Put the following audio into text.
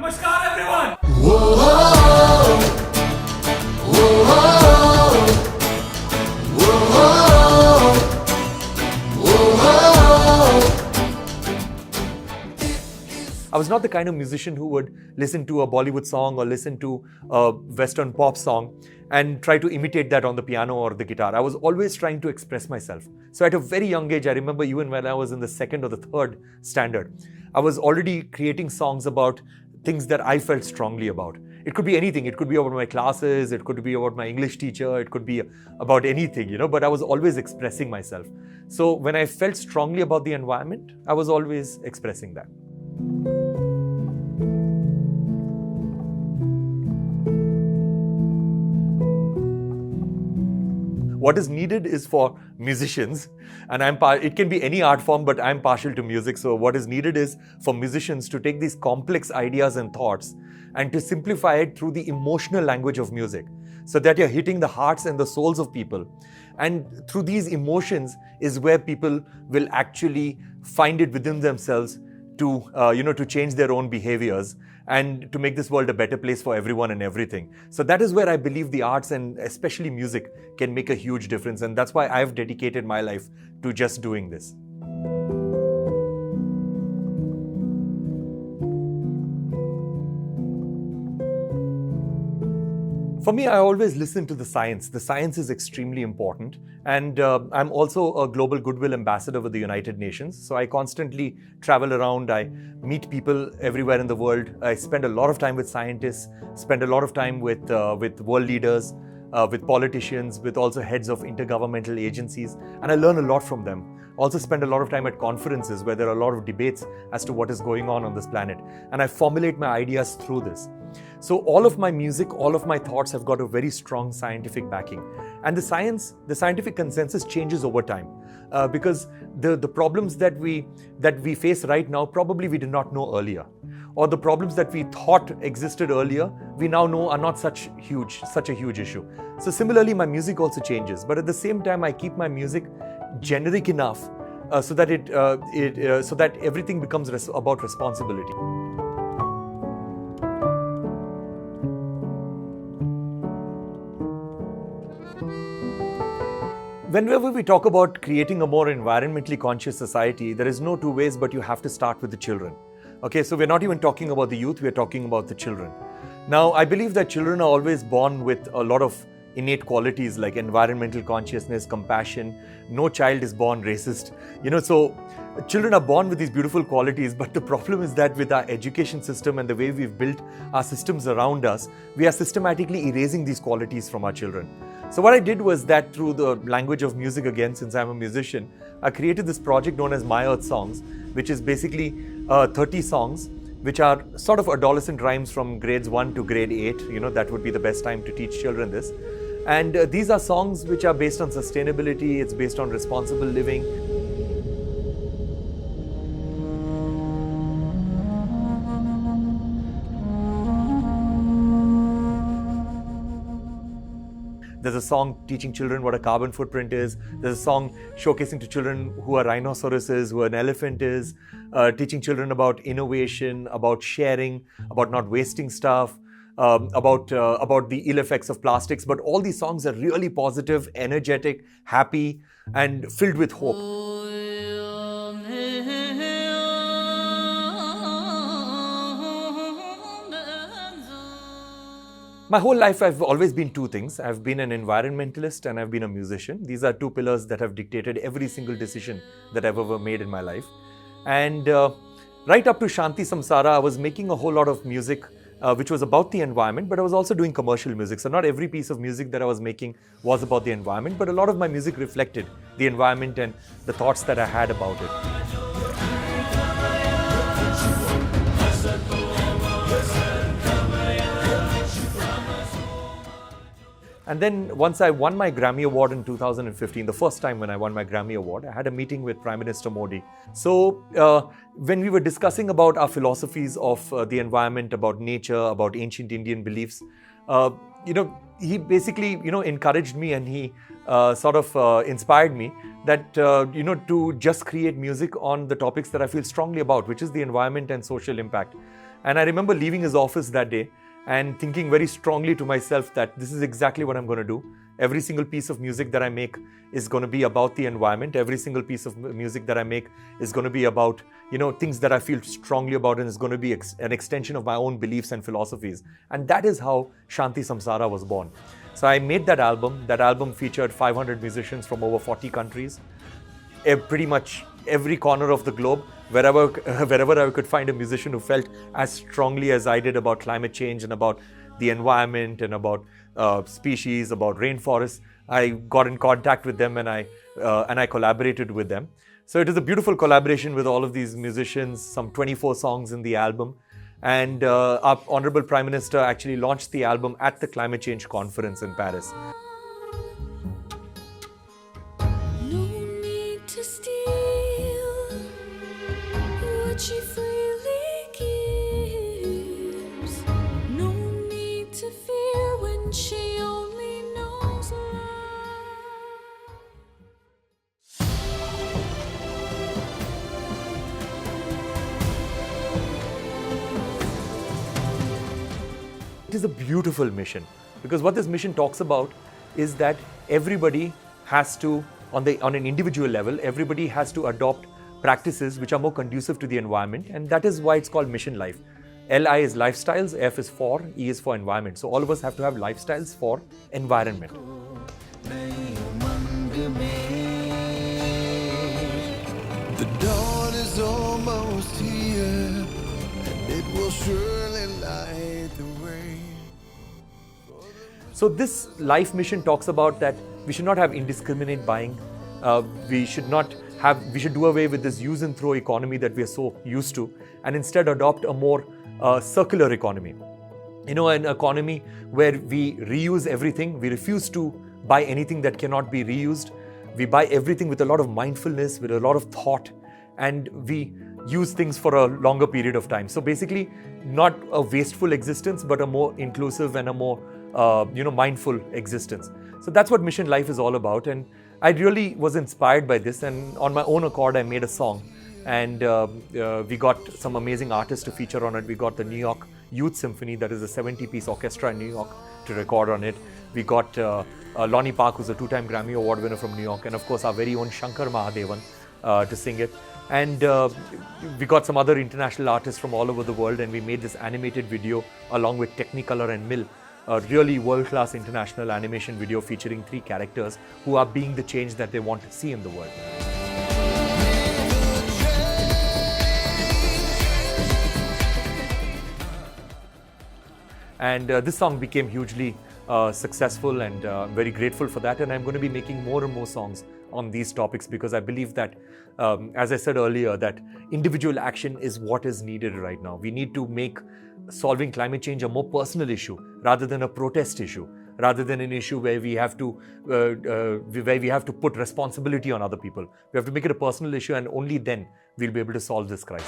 Namaskar everyone! I was not the kind of musician who would listen to a Bollywood song or listen to a Western pop song and try to imitate that on the piano or the guitar. I was always trying to express myself. So at a very young age, I remember even when I was in the second or the third standard, I was already creating songs about things that I felt strongly about. It could be anything. It could be about my classes. It could be about my English teacher. It could be about anything, but I was always expressing myself. So when I felt strongly about the environment, I was always expressing that. What is needed is for musicians, and it can be any art form, but I'm partial to music. So what is needed is for musicians to take these complex ideas and thoughts and to simplify it through the emotional language of music, so that you're hitting the hearts and the souls of people. And through these emotions is where people will actually find it within themselves to change their own behaviors and to make this world a better place for everyone and everything. So that is where I believe the arts and especially music can make a huge difference. And that's why I've dedicated my life to just doing this. For me, I always listen to the science. The science is extremely important. And I'm also a global goodwill ambassador with the United Nations. So I constantly travel around. I meet people everywhere in the world. I spend a lot of time with scientists, spend a lot of time with world leaders, with politicians, with also heads of intergovernmental agencies. And I learn a lot from them. Also spend a lot of time at conferences where there are a lot of debates as to what is going on this planet. And I formulate my ideas through this. So all of my music, all of my thoughts have got a very strong scientific backing. And the scientific consensus changes over time. Because the problems that we face right now, probably we did not know earlier. Or the problems that we thought existed earlier, we now know are not such a huge issue. So similarly, my music also changes. But at the same time, I keep my music generic enough so that everything becomes about responsibility. Whenever we talk about creating a more environmentally conscious society, there is no two ways, but you have to start with the children. Okay, so we're not even talking about the youth, we're talking about the children. Now, I believe that children are always born with a lot of innate qualities like environmental consciousness, compassion. No child is born racist. So children are born with these beautiful qualities, but the problem is that with our education system and the way we've built our systems around us, we are systematically erasing these qualities from our children. So what I did was that through the language of music again, since I'm a musician, I created this project known as My Earth Songs, which is basically 30 songs, which are sort of adolescent rhymes from grades 1 to grade 8. That would be the best time to teach children this. And these are songs which are based on sustainability, it's based on responsible living. There's a song teaching children what a carbon footprint is. There's a song showcasing to children who a rhinoceros is, who an elephant is, teaching children about innovation, about sharing, about not wasting stuff, about the ill effects of plastics. But all these songs are really positive, energetic, happy, and filled with hope. My whole life, I've always been two things. I've been an environmentalist and I've been a musician. These are two pillars that have dictated every single decision that I've ever made in my life. And right up to Shanti Samsara, I was making a whole lot of music which was about the environment, but I was also doing commercial music. So not every piece of music that I was making was about the environment, but a lot of my music reflected the environment and the thoughts that I had about it. And then once I won my Grammy Award in 2015, the first time when I won my Grammy Award, I had a meeting with Prime Minister Modi. So when we were discussing about our philosophies of the environment, about nature, about ancient Indian beliefs, he basically, encouraged me and he inspired me that, to just create music on the topics that I feel strongly about, which is the environment and social impact. And I remember leaving his office that day and thinking very strongly to myself that this is exactly what I'm going to do. Every single piece of music that I make is going to be about the environment. Every single piece of music that I make is going to be about, things that I feel strongly about, and is going to be an extension of my own beliefs and philosophies. And that is how Shanti Samsara was born. So I made that album. That album featured 500 musicians from over 40 countries, pretty much every corner of the globe. Wherever I could find a musician who felt as strongly as I did about climate change and about the environment and about species, about rainforests, I got in contact with them and I collaborated with them. So it is a beautiful collaboration with all of these musicians, some 24 songs in the album. And our Honorable Prime Minister actually launched the album at the Climate Change Conference in Paris. She freely gives. No need to fear when she only knows love. It is a beautiful mission, because what this mission talks about is that everybody has to, on an individual level, everybody has to adopt practices which are more conducive to the environment, and that is why it's called Mission Life. LI is lifestyles, F is for, E is for environment. So all of us have to have lifestyles for environment. The dawn is almost here, and it will surely light the way. So this life mission talks about that we should not have indiscriminate buying. We should do away with this use and throw economy that we are so used to, and instead adopt a more circular economy. An economy where we reuse everything. We refuse to buy anything that cannot be reused. We buy everything with a lot of mindfulness, with a lot of thought, and we use things for a longer period of time. So basically, not a wasteful existence, but a more inclusive and a more mindful existence. So that's what Mission Life is all about. And I really was inspired by this, and on my own accord, I made a song. And we got some amazing artists to feature on it. We got the New York Youth Symphony, that is a 70-piece orchestra in New York, to record on it. We got Lonnie Park, who's a 2-time Grammy Award winner from New York, and of course our very own Shankar Mahadevan to sing it. And we got some other international artists from all over the world, and we made this animated video along with Technicolor and Mill. A really world-class international animation video featuring 3 characters who are being the change that they want to see in the world. And this song became hugely successful, and I'm very grateful for that. And I'm going to be making more and more songs on these topics, because I believe that, as I said earlier, that individual action is what is needed right now. We need to make solving climate change a more personal issue rather than a protest issue, rather than an issue where we have to put responsibility on other people. We have to make it a personal issue, and only then we'll be able to solve this crisis.